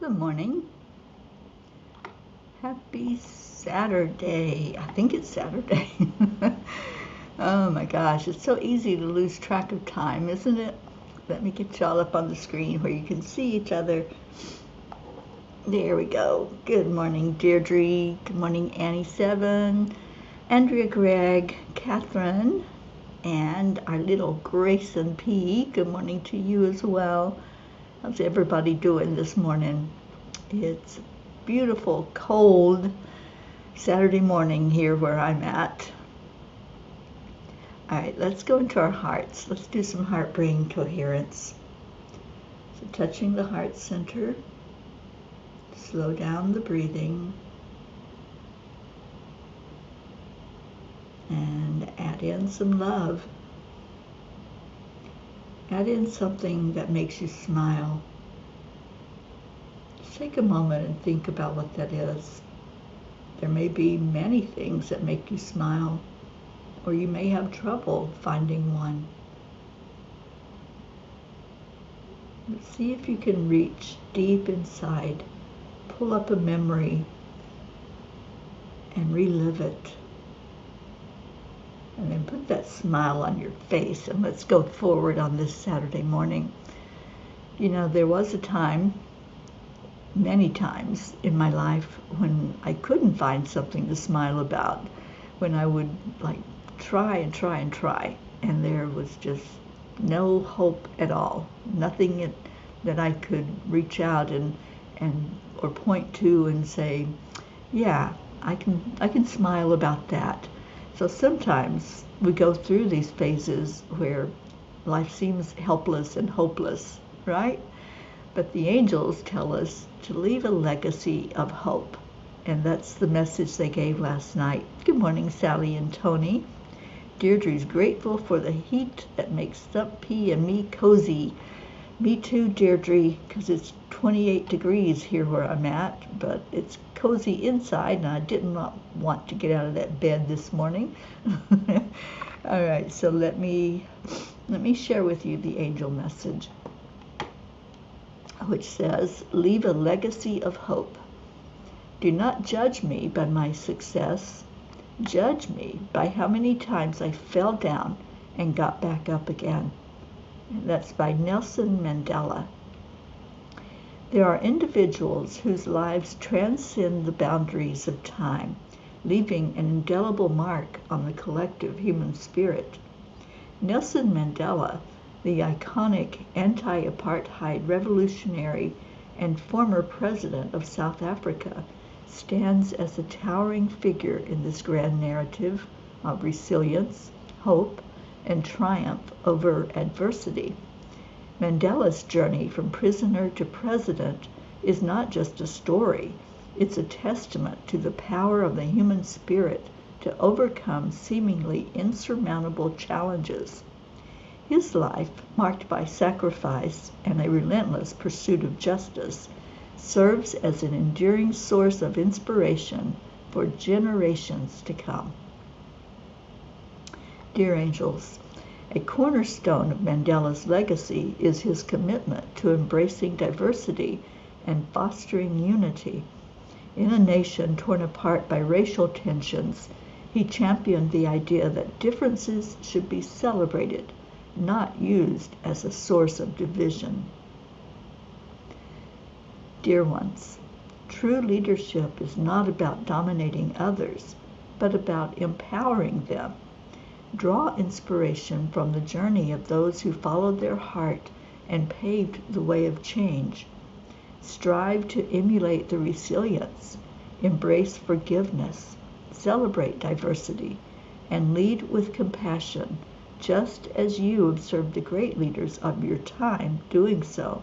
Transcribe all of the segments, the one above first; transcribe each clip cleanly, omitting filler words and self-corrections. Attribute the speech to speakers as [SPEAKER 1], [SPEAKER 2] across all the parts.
[SPEAKER 1] Good morning. Happy Saturday. I think it's Saturday. Oh my gosh, it's so easy to lose track of time, isn't it? Let me get y'all up on the screen where you can see each other. There we go. Good morning, Deirdre. Good morning, Annie7, Andrea Gregg, Catherine, and our little Grayson P. Good morning to you as well. How's everybody doing this morning? It's beautiful, cold Saturday morning here where I'm at. All right, let's go into our hearts. Let's do some heart-brain coherence. So touching the heart center, slow down the breathing, and add in some love. Add in something that makes you smile. Just take a moment and think about what that is. There may be many things that make you smile, or you may have trouble finding one. But see if you can reach deep inside, pull up a memory, and relive it. And then put that smile on your face, and let's go forward on this Saturday morning. You know, there was a time, many times in my life, when I couldn't find something to smile about, when I would try and there was just no hope at all, nothing that I could reach out and or point to and say, yeah, I can smile about that. So sometimes we go through these phases where life seems helpless and hopeless, right? But the angels tell us to leave a legacy of hope. And that's the message they gave last night. Good morning, Sally and Tony. Deirdre's grateful for the heat that makes Stump P and me cozy. Me too, Deirdre, because it's 28 degrees here where I'm at, but it's cozy inside, and I did not want to get out of that bed this morning. All right, so let me share with you the angel message, which says, leave a legacy of hope. Do not judge me by my success. Judge me by how many times I fell down and got back up again. And that's by Nelson Mandela. There are individuals whose lives transcend the boundaries of time, leaving an indelible mark on the collective human spirit. Nelson Mandela, the iconic anti-apartheid revolutionary and former president of South Africa, stands as a towering figure in this grand narrative of resilience, hope, and triumph over adversity. Mandela's journey from prisoner to president is not just a story, it's a testament to the power of the human spirit to overcome seemingly insurmountable challenges. His life, marked by sacrifice and a relentless pursuit of justice, serves as an enduring source of inspiration for generations to come. Dear angels, a cornerstone of Mandela's legacy is his commitment to embracing diversity and fostering unity. In a nation torn apart by racial tensions, he championed the idea that differences should be celebrated, not used as a source of division. Dear ones, true leadership is not about dominating others, but about empowering them. Draw inspiration from the journey of those who followed their heart and paved the way of change. Strive to emulate the resilience, embrace forgiveness, celebrate diversity, and lead with compassion, just as you observed the great leaders of your time doing so.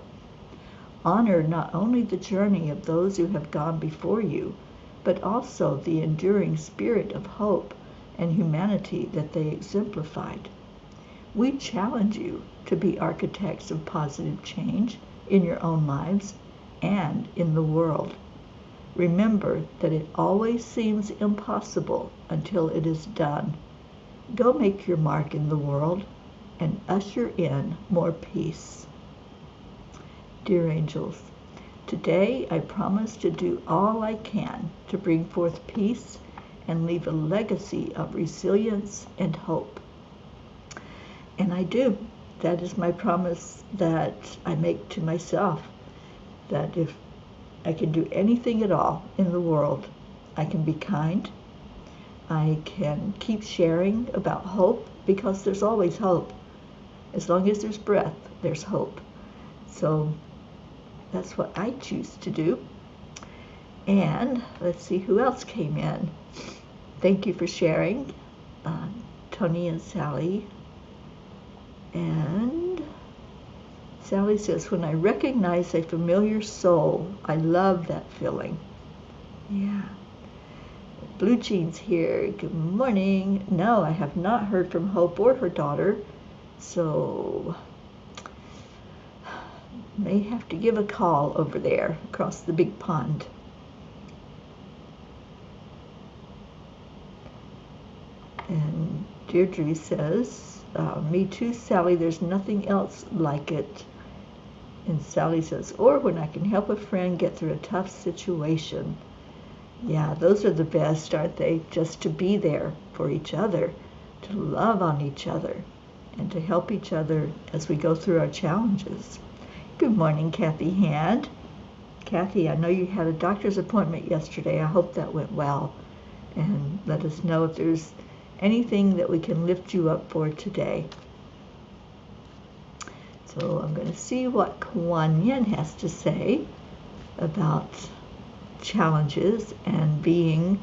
[SPEAKER 1] Honor not only the journey of those who have gone before you, but also the enduring spirit of hope and humanity that they exemplified. We challenge you to be architects of positive change in your own lives and in the world. Remember that it always seems impossible until it is done. Go make your mark in the world and usher in more peace. Dear angels, Today, I promise to do all I can to bring forth peace and leave a legacy of resilience and hope. And I do. That is my promise that I make to myself, that if I can do anything at all in the world, I can be kind, I can keep sharing about hope, because there's always hope. As long as there's breath, there's hope. So that's what I choose to do. And let's see who else came in. Thank you for sharing, Tony and Sally. And Sally says, when I recognize a familiar soul, I love that feeling. Yeah. Blue Jeans here. Good morning. No, I have not heard from Hope or her daughter, so may have to give a call over there across the big pond. And Deirdre says, me too, Sally, there's nothing else like it. And Sally says, or when I can help a friend get through a tough situation. Yeah, those are the best, aren't they? Just to be there for each other, to love on each other, and to help each other as we go through our challenges. Good morning, Kathy Hand. Kathy, I know you had a doctor's appointment yesterday. I hope that went well. And let us know if there's anything that we can lift you up for today. So I'm going to see what Kuan Yin has to say about challenges and being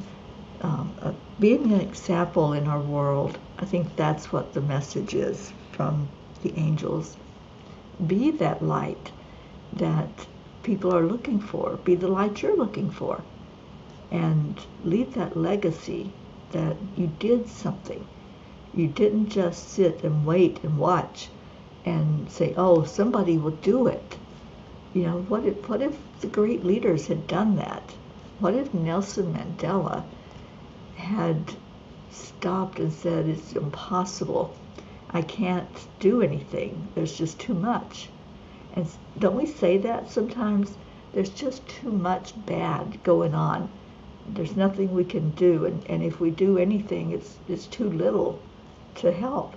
[SPEAKER 1] an example in our world. I think that's what the message is from the angels. Be that light that people are looking for. Be the light you're looking for. And leave that legacy that you did something. You didn't just sit and wait and watch and say, oh, somebody will do it. You know, what if the great leaders had done that? What if Nelson Mandela had stopped and said, it's impossible. I can't do anything. There's just too much. And don't we say that sometimes? There's just too much bad going on. There's nothing we can do. And if we do anything, it's too little to help.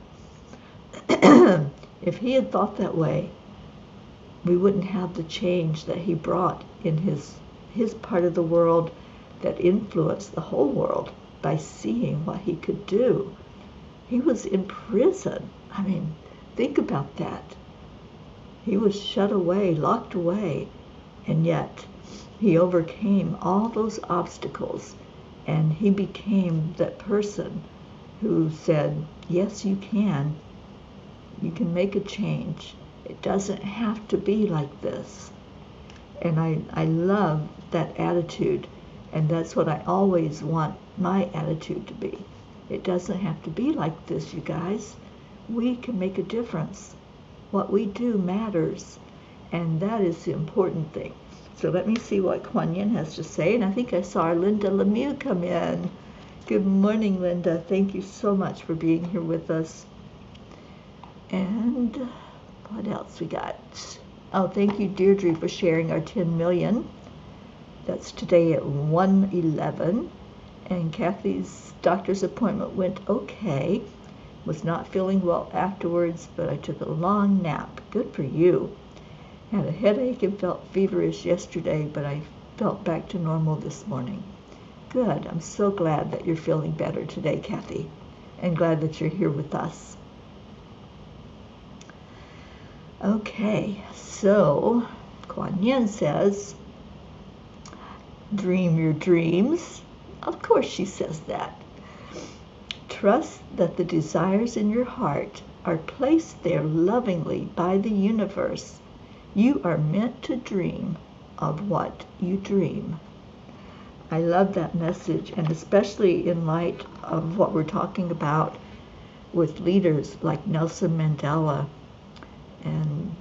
[SPEAKER 1] If he had thought that way, we wouldn't have the change that he brought in his part of the world that influenced the whole world by seeing what he could do. He was in prison. I mean, think about that. He was shut away, locked away, and yet he overcame all those obstacles, and he became that person who said, yes, you can. You can make a change. It doesn't have to be like this. And I love that attitude, and that's what I always want my attitude to be. It doesn't have to be like this, you guys. We can make a difference. What we do matters, and that is the important thing. So let me see what Kuan Yin has to say, and I think I saw Linda Lemieux come in. Good morning, Linda. Thank you so much for being here with us. And what else we got? Oh, thank you, Deirdre, for sharing our 10 million. That's today at 1:11. And Kathy's doctor's appointment went okay. Was not feeling well afterwards, but I took a long nap. Good for you. Had a headache and felt feverish yesterday, but I felt back to normal this morning. Good. I'm so glad that you're feeling better today, Kathy, and glad that you're here with us. Okay, so Kuan Yin says, dream your dreams. Of course she says that. Trust that the desires in your heart are placed there lovingly by the universe. You are meant to dream of what you dream. I love that message, and especially in light of what we're talking about with leaders like Nelson Mandela and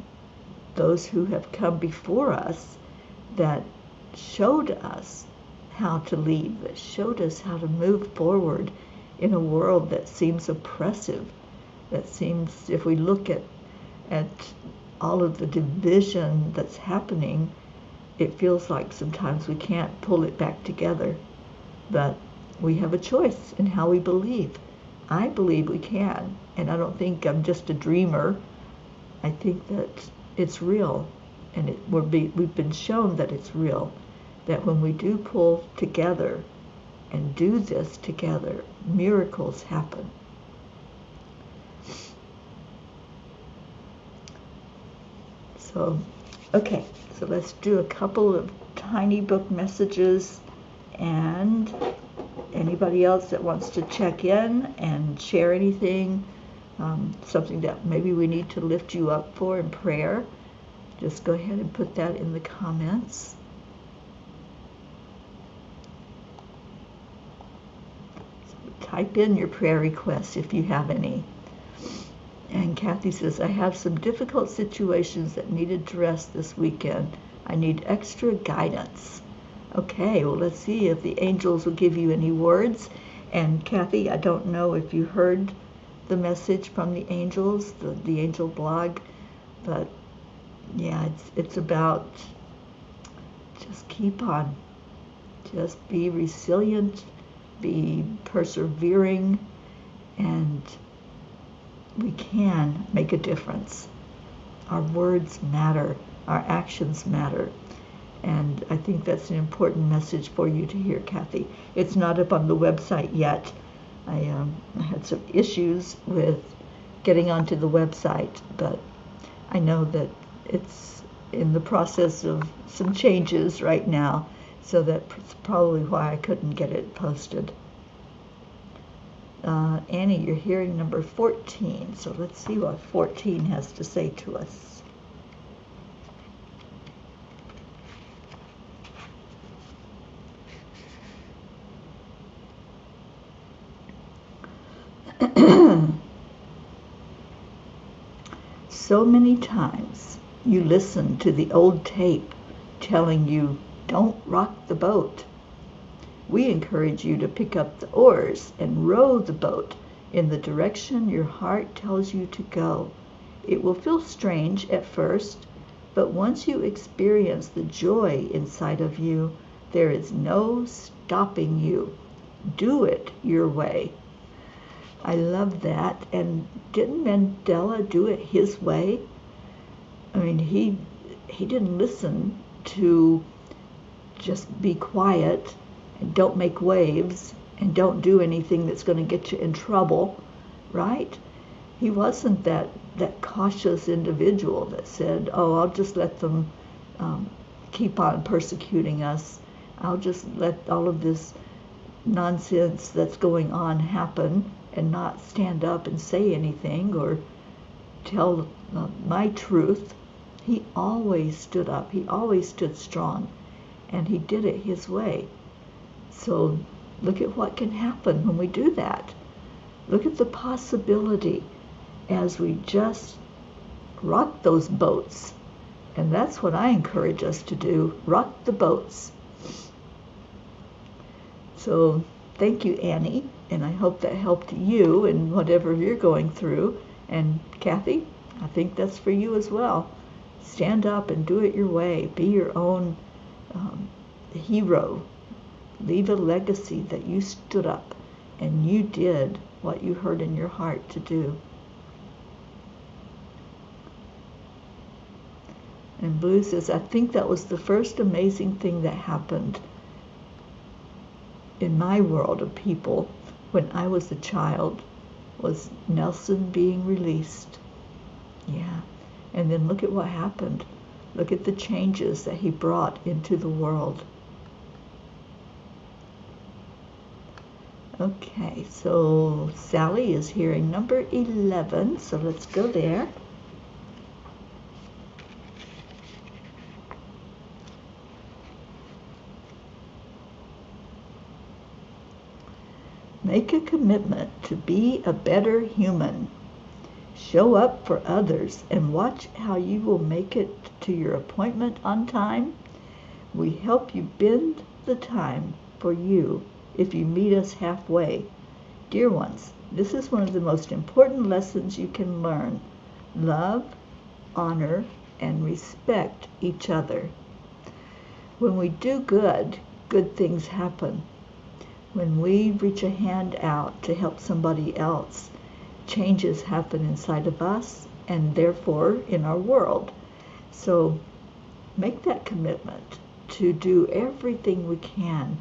[SPEAKER 1] those who have come before us that showed us how to lead, that showed us how to move forward in a world that seems oppressive, that seems, if we look at all of the division that's happening, it feels like sometimes we can't pull it back together. But we have a choice in how we believe. I believe we can, and I don't think I'm just a dreamer. I think that it's real, and we've been shown that it's real, that when we do pull together and do this together, miracles happen. So, okay, so let's do a couple of tiny book messages, and anybody else that wants to check in and share anything, something that maybe we need to lift you up for in prayer, just go ahead and put that in the comments. So type in your prayer requests if you have any. And Kathy says, I have some difficult situations that need address this weekend. I need extra guidance. Okay, well, let's see if the angels will give you any words. And Kathy, I don't know if you heard the message from the angels, the angel blog, but yeah, it's about just keep on. Just be resilient, be persevering, and we can make a difference. Our words matter, our actions matter. And I think that's an important message for you to hear, Kathy. It's not up on the website yet. I had some issues with getting onto the website, but I know that it's in the process of some changes right now, so that's probably why I couldn't get it posted. Annie, you're hearing number 14, so let's see what 14 has to say to us. So many times you listen to the old tape telling you, don't rock the boat. We encourage you to pick up the oars and row the boat in the direction your heart tells you to go. It will feel strange at first, but once you experience the joy inside of you, there is no stopping you. Do it your way. I love that. And didn't Mandela do it his way? I mean, he didn't listen to just be quiet and don't make waves and don't do anything that's going to get you in trouble, right? He wasn't that cautious individual that said, oh, I'll just let them keep on persecuting us. I'll just let all of this nonsense that's going on happen and not stand up and say anything or tell my truth. He always stood up. He always stood strong, and he did it his way. So look at what can happen when we do that. Look at the possibility as we just rock those boats. And that's what I encourage us to do, rock the boats. So thank you, Annie, and I hope that helped you in whatever you're going through. And Kathy, I think that's for you as well. Stand up and do it your way. Be your own hero. Leave a legacy that you stood up and you did what you heard in your heart to do. And Blue says, I think that was the first amazing thing that happened in my world of people when I was a child, was Nelson being released. Yeah. And then look at what happened. Look at the changes that he brought into the world. Okay, so Sally is hearing number 11, so let's go there. Make a commitment to be a better human. Show up for others and watch how you will make it to your appointment on time. We help you bend the time for you if you meet us halfway. Dear ones, this is one of the most important lessons you can learn. Love, honor, and respect each other. When we do good, good things happen. When we reach a hand out to help somebody else, changes happen inside of us and therefore in our world. So make that commitment to do everything we can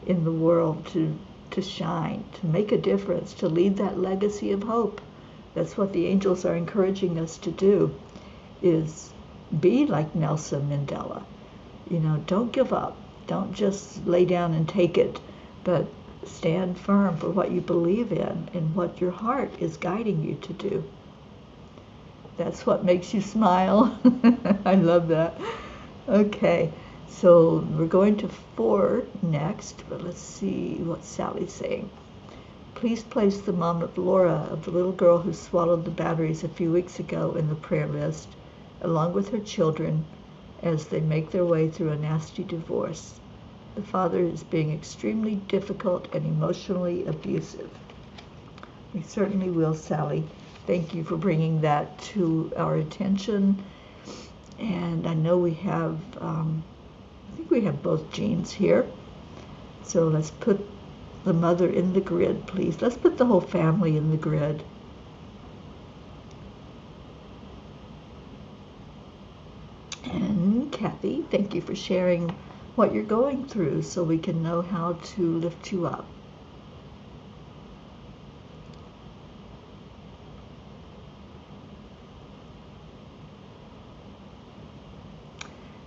[SPEAKER 1] in the world to shine, to make a difference, to leave that legacy of hope. That's what the angels are encouraging us to do, is be like Nelson Mandela. Don't give up. Don't just lay down and take it, but stand firm for what you believe in and what your heart is guiding you to do. That's what makes you smile. I love that. Okay, so we're going to 4 next, but let's see what Sally's saying. Please place the mom of Laura, of the little girl who swallowed the batteries a few weeks ago, in the prayer list, along with her children, as they make their way through a nasty divorce. The father is being extremely difficult and emotionally abusive. We certainly will, Sally. Thank you for bringing that to our attention. And I know we have, I think we have both Jeans here. So let's put the mother in the grid, please. Let's put the whole family in the grid. And Kathy, thank you for sharing what you're going through so we can know how to lift you up.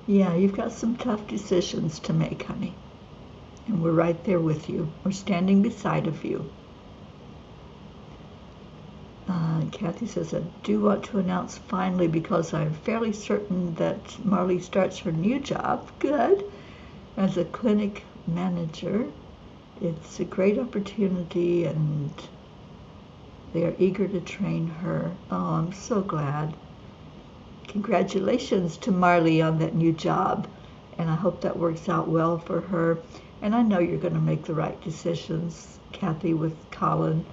[SPEAKER 1] Yeah, you've got some tough decisions to make, honey. And we're right there with you. We're standing beside of you. Kathy says, I do want to announce finally, because I'm fairly certain that Marley starts her new job, good, as a clinic manager. It's a great opportunity and they are eager to train her. Oh, I'm so glad. Congratulations to Marley on that new job, and I hope that works out well for her. And I know you're going to make the right decisions, Kathy, with Colin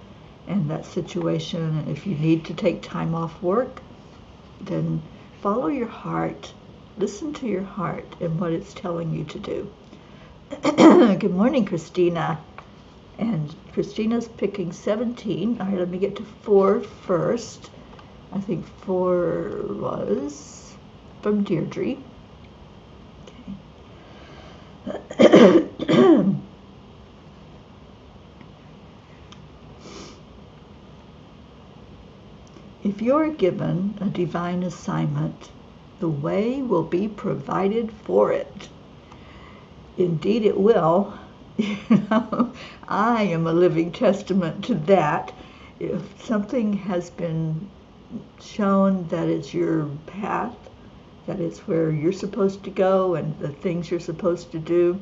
[SPEAKER 1] and that situation. And if you need to take time off work, then follow your heart. Listen to your heart and what it's telling you to do. Good morning, Christina. And Christina's picking 17. All right, let me get to 4 first. I think 4 was from Deirdre. Okay. If you're given a divine assignment, the way will be provided for it. Indeed it will. I am a living testament to that. If something has been shown that it's your path, that it's where you're supposed to go and the things you're supposed to do,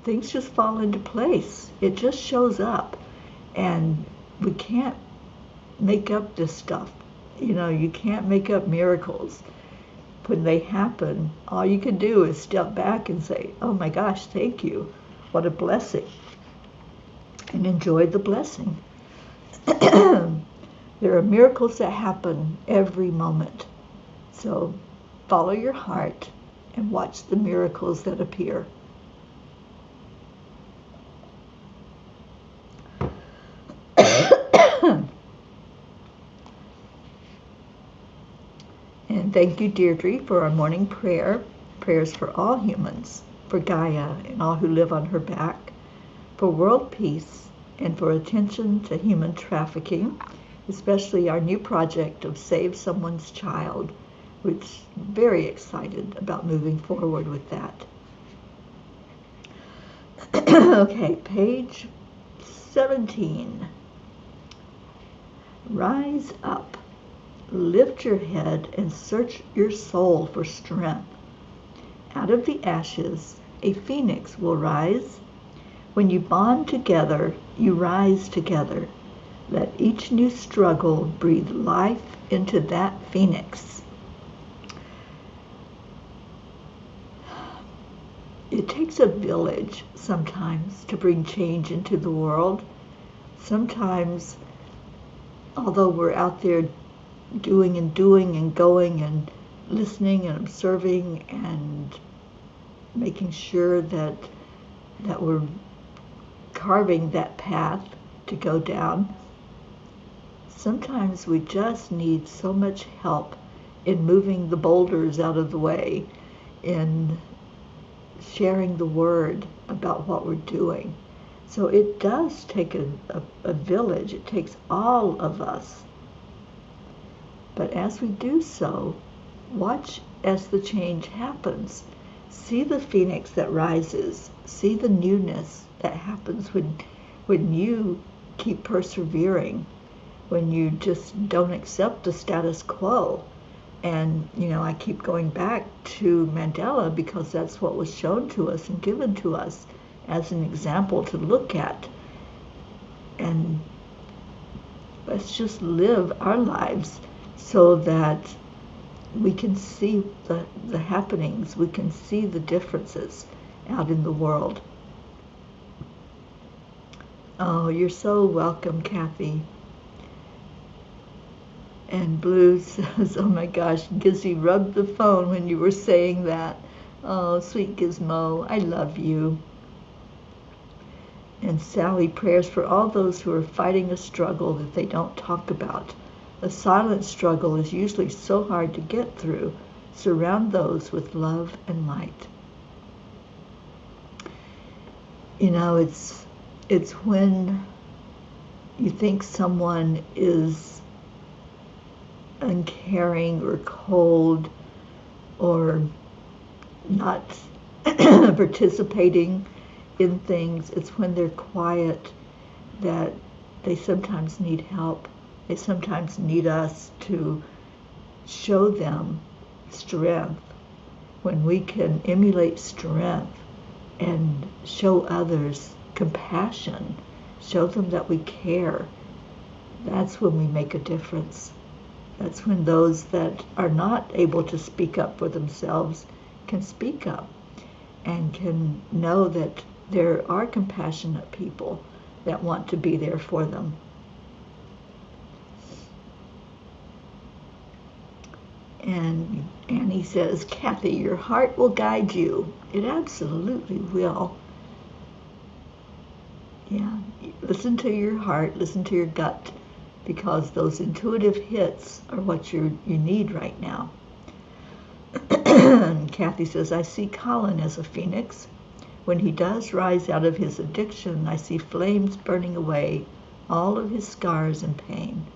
[SPEAKER 1] things just fall into place. It just shows up. And we can't make up this stuff. You can't make up miracles. When they happen, all you can do is step back and say, oh my gosh, thank you. What a blessing. And enjoy the blessing. There are miracles that happen every moment. So follow your heart and watch the miracles that appear. And thank you, Deirdre, for our morning prayer. Prayers for all humans, for Gaia and all who live on her back, for world peace, and for attention to human trafficking, especially our new project of Save Someone's Child, which I'm very excited about moving forward with that. Okay, page 17. Rise up. Lift your head and search your soul for strength. Out of the ashes, a phoenix will rise. When you bond together, you rise together. Let each new struggle breathe life into that phoenix. It takes a village sometimes to bring change into the world. Sometimes, although we're out there doing and going and listening and observing and making sure that we're carving that path to go down. Sometimes we just need so much help in moving the boulders out of the way, in sharing the word about what we're doing. So it does take a village. It takes all of us. But as we do so, watch as the change happens. See the phoenix that rises. See the newness that happens when you keep persevering, when you just don't accept the status quo. And, I keep going back to Mandela because that's what was shown to us and given to us as an example to look at. And let's just live our lives so that we can see the happenings, we can see the differences out in the world. Oh, you're so welcome, Kathy. And Blue says, oh my gosh, Gizzy rubbed the phone when you were saying that. Oh, sweet Gizmo, I love you. And Sally, prayers for all those who are fighting a struggle that they don't talk about. A silent struggle is usually so hard to get through. Surround those with love and light. It's when you think someone is uncaring or cold or not participating in things. It's when they're quiet that they sometimes need help. They sometimes need us to show them strength. When we can emulate strength and show others compassion, show them that we care, that's when we make a difference. That's when those that are not able to speak up for themselves can speak up and can know that there are compassionate people that want to be there for them. And Annie says, Kathy, your heart will guide you. It absolutely will. Yeah, listen to your heart, listen to your gut, because those intuitive hits are what you need right now. And Kathy says, I see Colin as a phoenix. When he does rise out of his addiction, I see flames burning away all of his scars and pain.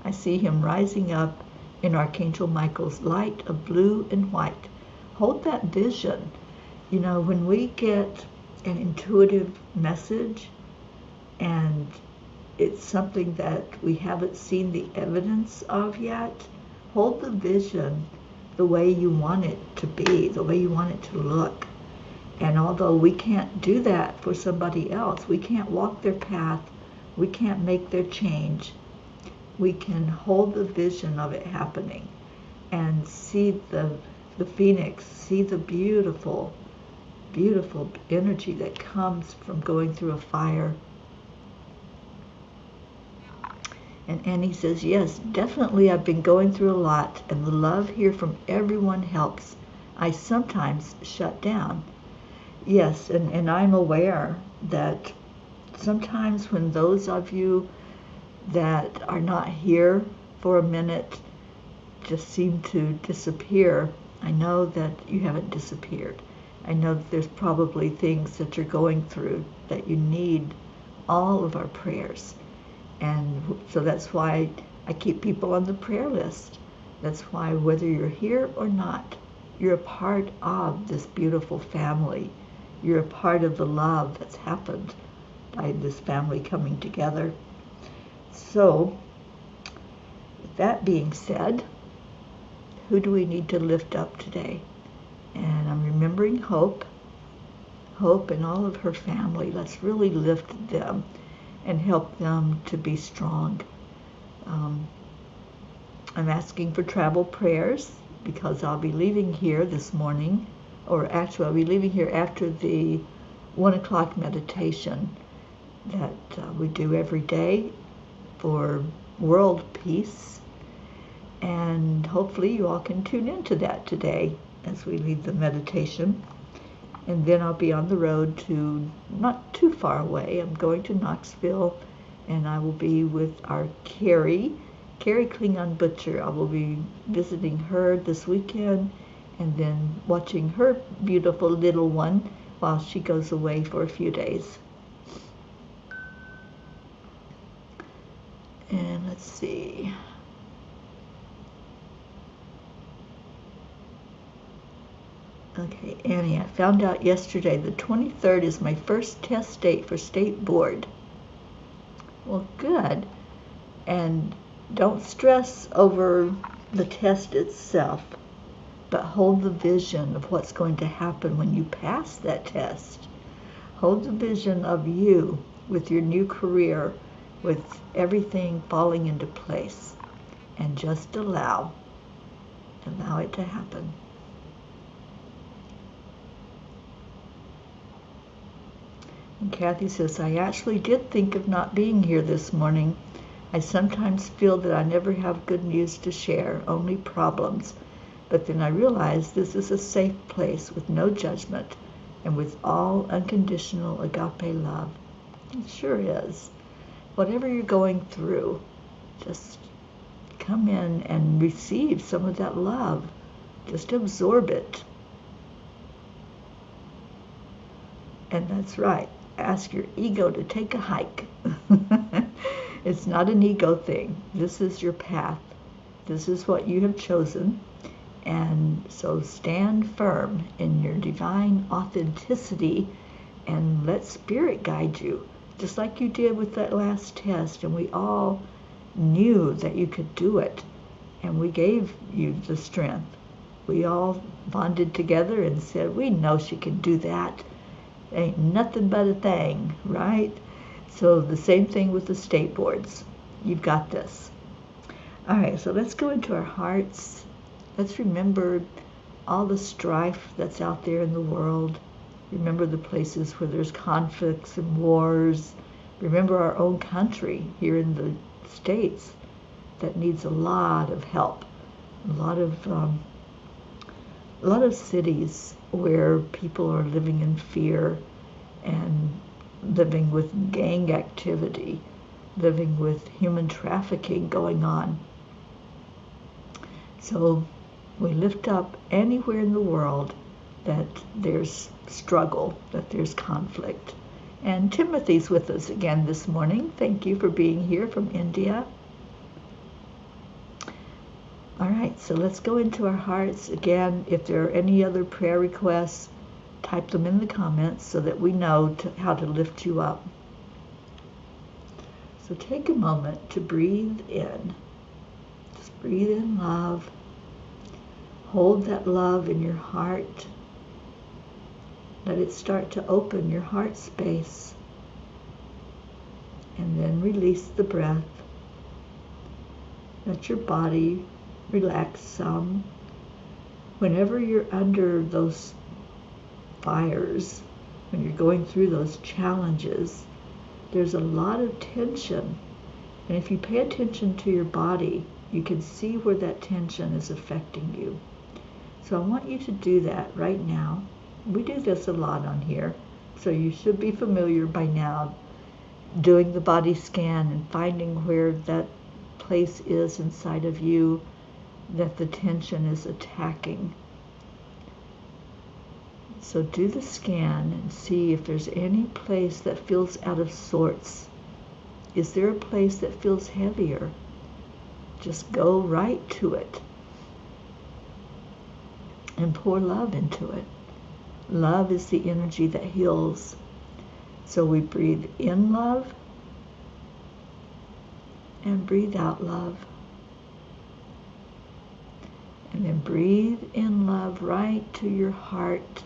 [SPEAKER 1] I see him rising up in Archangel Michael's light of blue and white. Hold that vision. When we get an intuitive message and it's something that we haven't seen the evidence of yet, hold the vision the way you want it to be, the way you want it to look. And although we can't do that for somebody else, we can't walk their path, we can't make their change, we can hold the vision of it happening and see the phoenix, see the beautiful, beautiful energy that comes from going through a fire. And Annie says, yes, definitely I've been going through a lot, and the love here from everyone helps. I sometimes shut down. Yes, and I'm aware that sometimes when those of you that are not here for a minute just seem to disappear, I know that you haven't disappeared. I know that there's probably things that you're going through that you need all of our prayers. And so that's why I keep people on the prayer list. That's why whether you're here or not, you're a part of this beautiful family. You're a part of the love that's happened by this family coming together. So, with that being said, who do we need to lift up today? And I'm remembering Hope and all of her family. Let's really lift them and help them to be strong. I'm asking for travel prayers because I'll be leaving here this morning, or actually I'll be leaving here after the 1 o'clock meditation that we do every day for world peace. And hopefully you all can tune into that today as we lead the meditation. And then I'll be on the road to not too far away. I'm going to Knoxville, and I will be with our Carrie Klingon Butcher. I will be visiting her this weekend and then watching her beautiful little one while she goes away for a few days. And let's see. Okay, Annie, I found out yesterday the 23rd is my first test date for state board. Well, good. And don't stress over the test itself, but hold the vision of what's going to happen when you pass that test. Hold the vision of you with your new career, with everything falling into place, and just allow it to happen. And Kathy says, I actually did think of not being here this morning. I sometimes feel that I never have good news to share, only problems. But then I realize this is a safe place with no judgment and with all unconditional agape love. It sure is. Whatever you're going through, just come in and receive some of that love. Just absorb it. And that's right. Ask your ego to take a hike. It's not an ego thing. This is your path. This is what you have chosen. And so stand firm in your divine authenticity and let Spirit guide you, just like you did with that last test. And we all knew that you could do it. And we gave you the strength. We all bonded together and said, we know she can do that. Ain't nothing but a thing, right? So the same thing with the state boards. You've got this. All right, so let's go into our hearts. Let's remember all the strife that's out there in the world. Remember the places where there's conflicts and wars. Remember our own country here in the States that needs a lot of help. A lot of cities where people are living in fear and living with gang activity, living with human trafficking going on. So we lift up anywhere in the world that there's struggle, that there's conflict. And Timothy's with us again this morning. Thank you for being here from India. All right, so let's go into our hearts. Again, if there are any other prayer requests, type them in the comments so that we know how to lift you up. So take a moment to breathe in. Just breathe in love. Hold that love in your heart. Let it start to open your heart space. And then release the breath. Let your body relax some. Whenever you're under those fires, when you're going through those challenges, there's a lot of tension. And if you pay attention to your body, you can see where that tension is affecting you. So I want you to do that right now. We do this a lot on here, so you should be familiar by now doing the body scan and finding where that place is inside of you that the tension is attacking. So do the scan and see if there's any place that feels out of sorts. Is there a place that feels heavier? Just go right to it and pour love into it. Love is the energy that heals. So we breathe in love and breathe out love. And then breathe in love right to your heart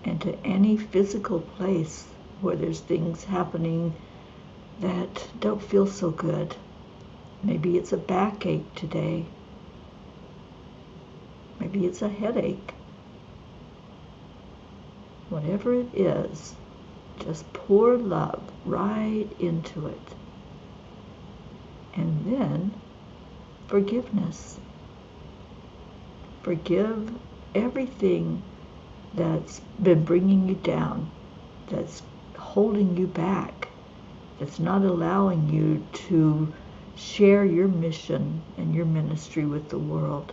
[SPEAKER 1] and to any physical place where there's things happening that don't feel so good. Maybe it's a backache today. Maybe it's a headache. Whatever it is, just pour love right into it. And then forgiveness. Forgive everything that's been bringing you down, that's holding you back, that's not allowing you to share your mission and your ministry with the world.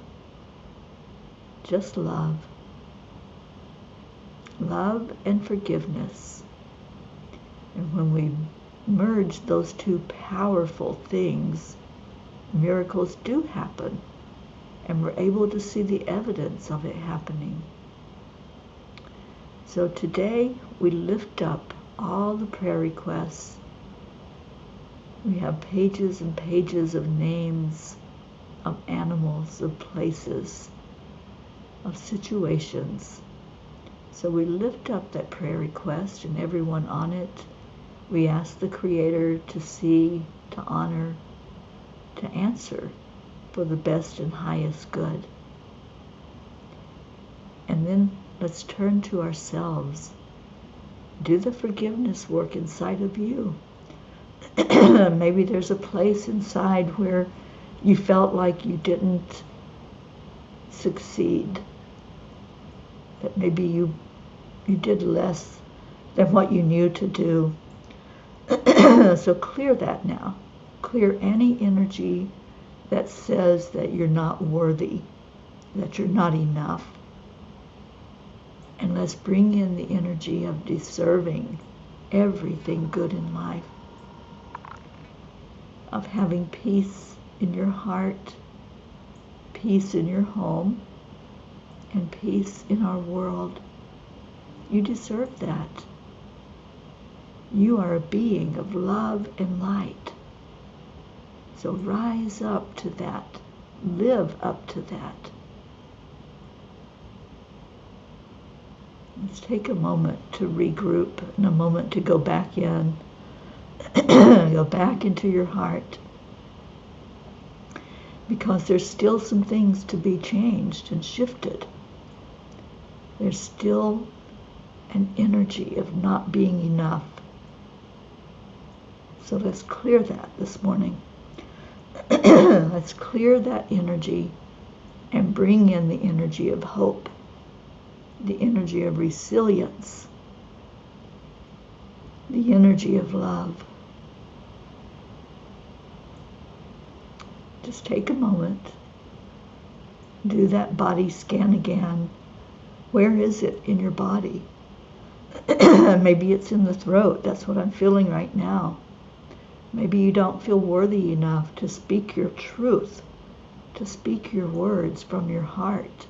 [SPEAKER 1] Just love. Love and forgiveness. And when we merge those two powerful things, miracles do happen, and we're able to see the evidence of it happening. So today we lift up all the prayer requests. We have pages and pages of names, of animals, of places, of situations. So we lift up that prayer request and everyone on it. We ask the Creator to see, to honor, to answer for the best and highest good. And then let's turn to ourselves. Do the forgiveness work inside of you. Maybe there's a place inside where you felt like you didn't succeed. That maybe you did less than what you knew to do. So clear that now. Clear any energy that says that you're not worthy, that you're not enough. And let's bring in the energy of deserving everything good in life, of having peace in your heart, peace in your home, and peace in our world. You deserve that. You are a being of love and light. So rise up to that. Live up to that. Let's take a moment to regroup and a moment to go back in. Go back into your heart. Because there's still some things to be changed and shifted. There's still an energy of not being enough. So let's clear that this morning. Let's clear that energy and bring in the energy of hope, the energy of resilience, the energy of love. Just take a moment. Do that body scan again. Where is it in your body? Maybe it's in the throat. That's what I'm feeling right now. Maybe you don't feel worthy enough to speak your truth, to speak your words from your heart,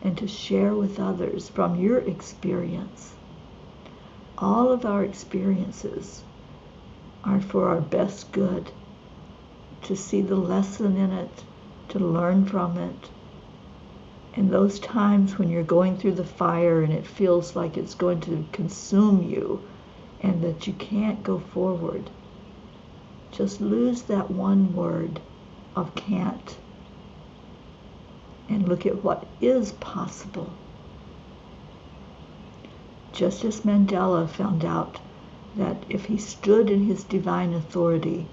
[SPEAKER 1] and to share with others from your experience. All of our experiences are for our best good, to see the lesson in it, to learn from it. And those times when you're going through the fire and it feels like it's going to consume you and that you can't go forward, just lose that one word of can't and look at what is possible. Just as Mandela found out that if he stood in his divine authority,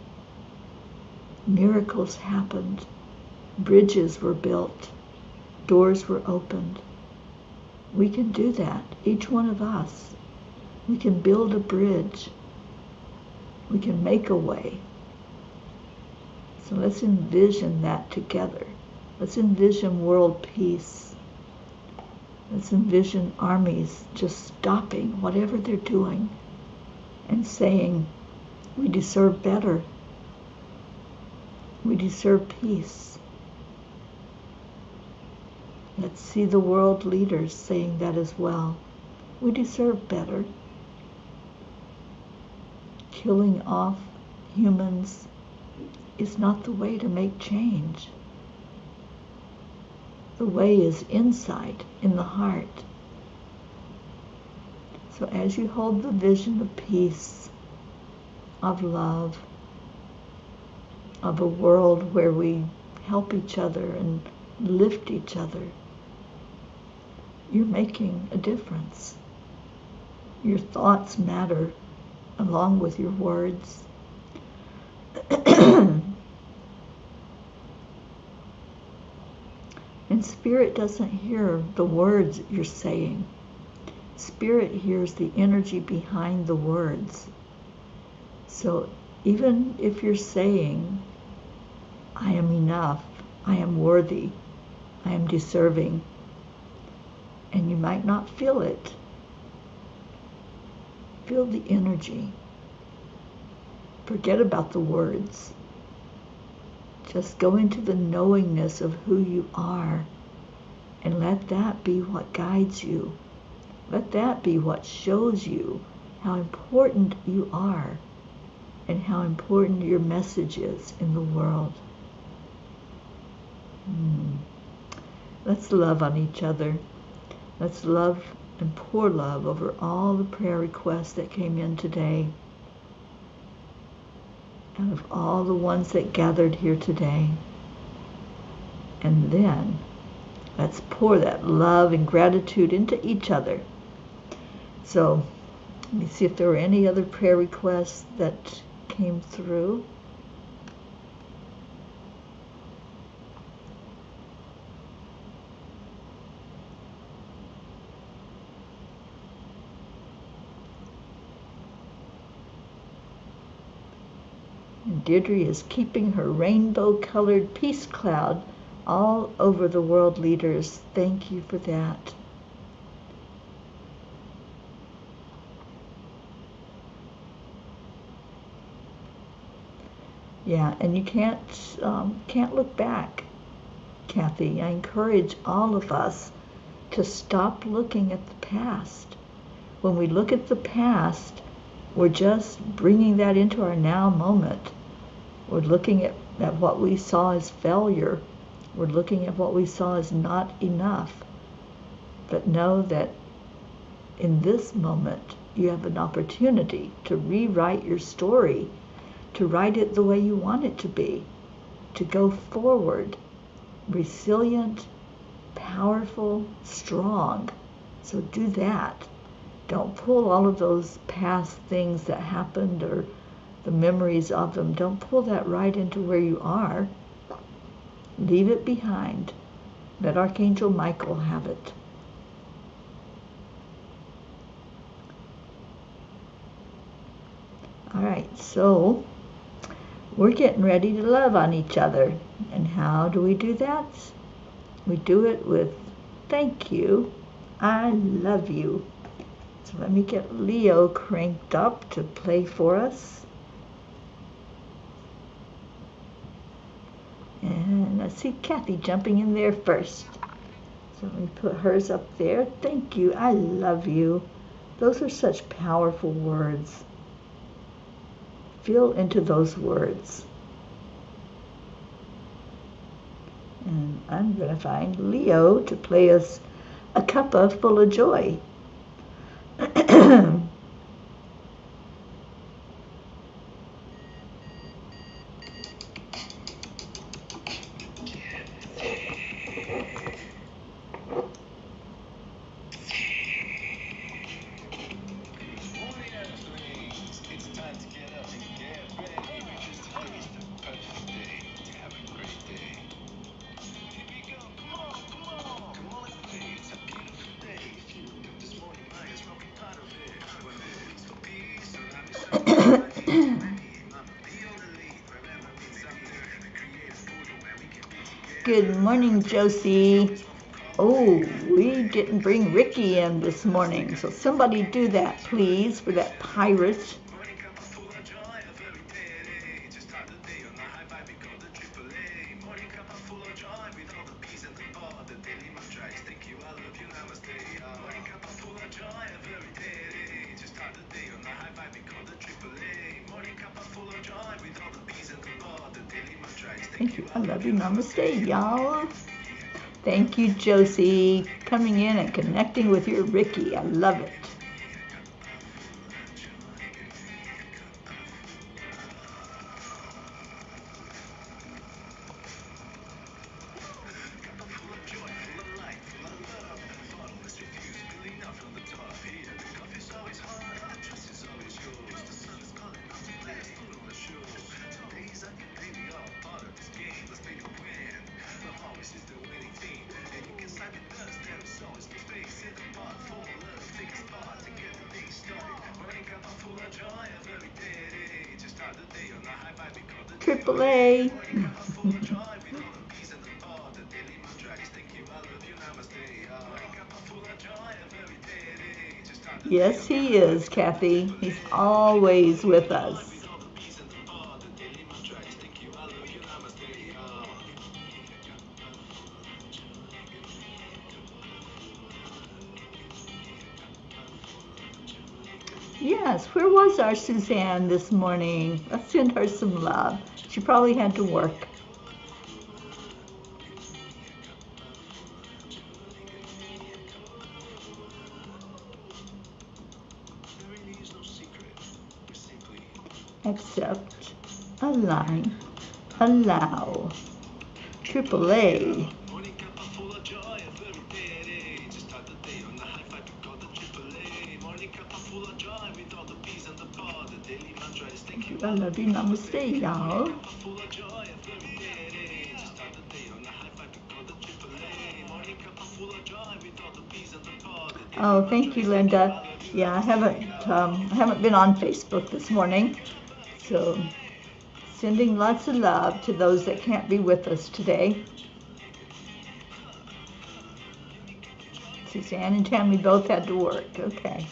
[SPEAKER 1] miracles happened, bridges were built, doors were opened. We can do that, each one of us. We can build a bridge. We can make a way. So let's envision that together. Let's envision world peace. Let's envision armies just stopping whatever they're doing and saying, we deserve better. We deserve peace. Let's see the world leaders saying that as well. We deserve better. Killing off humans is not the way to make change. The way is inside, in the heart. So as you hold the vision of peace, of love, of a world where we help each other and lift each other, you're making a difference. Your thoughts matter along with your words. And Spirit doesn't hear the words you're saying. Spirit hears the energy behind the words. So even if you're saying, I am enough, I am worthy, I am deserving, and you might not feel it, feel the energy. Forget about the words. Just go into the knowingness of who you are, and let that be what guides you. Let that be what shows you how important you are and how important your message is in the world. Let's love on each other. Let's love and pour love over all the prayer requests that came in today, and of all the ones that gathered here today. And then let's pour that love and gratitude into each other. So let me see if there were any other prayer requests that came through. And Deirdre is keeping her rainbow-colored peace cloud all over the world leaders. Thank you for that. Yeah, and you can't look back, Kathy. I encourage all of us to stop looking at the past. When we look at the past, we're just bringing that into our now moment. We're looking at what we saw as failure. We're looking at what we saw as not enough. But know that in this moment, you have an opportunity to rewrite your story, to write it the way you want it to be, to go forward, resilient, powerful, strong. So do that. Don't pull all of those past things that happened or the memories of them. Don't pull that right into where you are. Leave it behind. Let Archangel Michael have it. All right, so we're getting ready to love on each other. And how do we do that? We do it with thank you, I love you. So let me get Leo cranked up to play for us. And I see Kathy jumping in there first. So let me put hers up there. Thank you, I love you. Those are such powerful words. Feel into those words. And I'm going to find Leo to play us a cuppa full of joy. Good morning, Josie. Oh, we didn't bring Ricky in this morning, so somebody do that, please, for that pirate. Thank you. I love you. Namaste, y'all. Thank you, Josie, coming in and connecting with your Ricky. I love it. Triple A. Yes, he is, Kathy. He's always with us. Yes, where was our Suzanne this morning? Let's send her some love. She probably had to work. Accept, align, allow. Triple A. I love you. Namaste, y'all. Oh, thank you, Linda. Yeah, I haven't been on Facebook this morning, so sending lots of love to those that can't be with us today. Suzanne and Tammy both had to work. Okay.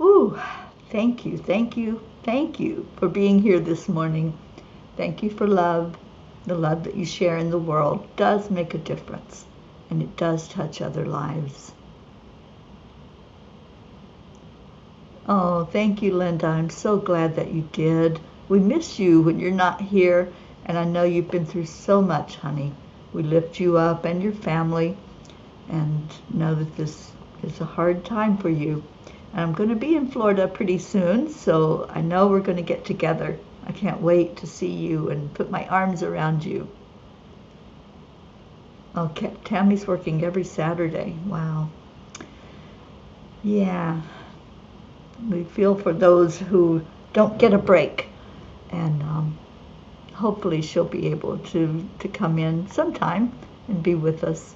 [SPEAKER 1] Ooh, thank you, thank you, thank you for being here this morning. Thank you for love. The love that you share in the world does make a difference, and it does touch other lives. Oh, thank you, Linda. I'm so glad that you did. We miss you when you're not here, and I know you've been through so much, honey. We lift you up and your family, and know that this is a hard time for you. And I'm going to be in Florida pretty soon, so I know we're going to get together. I can't wait to see you and put my arms around you. Okay, Tammy's working every Saturday. Wow. Yeah. We feel for those who don't get a break. And hopefully she'll be able to come in sometime and be with us.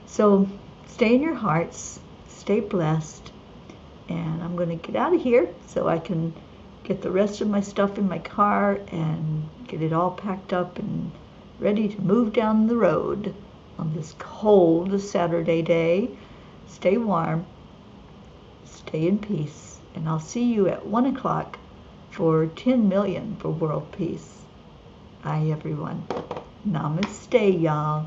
[SPEAKER 1] So stay in your hearts. Stay blessed. And I'm going to get out of here so I can get the rest of my stuff in my car and get it all packed up and ready to move down the road on this cold Saturday day. Stay warm, stay in peace, and I'll see you at 1 o'clock for 10 million for world peace. Bye, everyone. Namaste, y'all.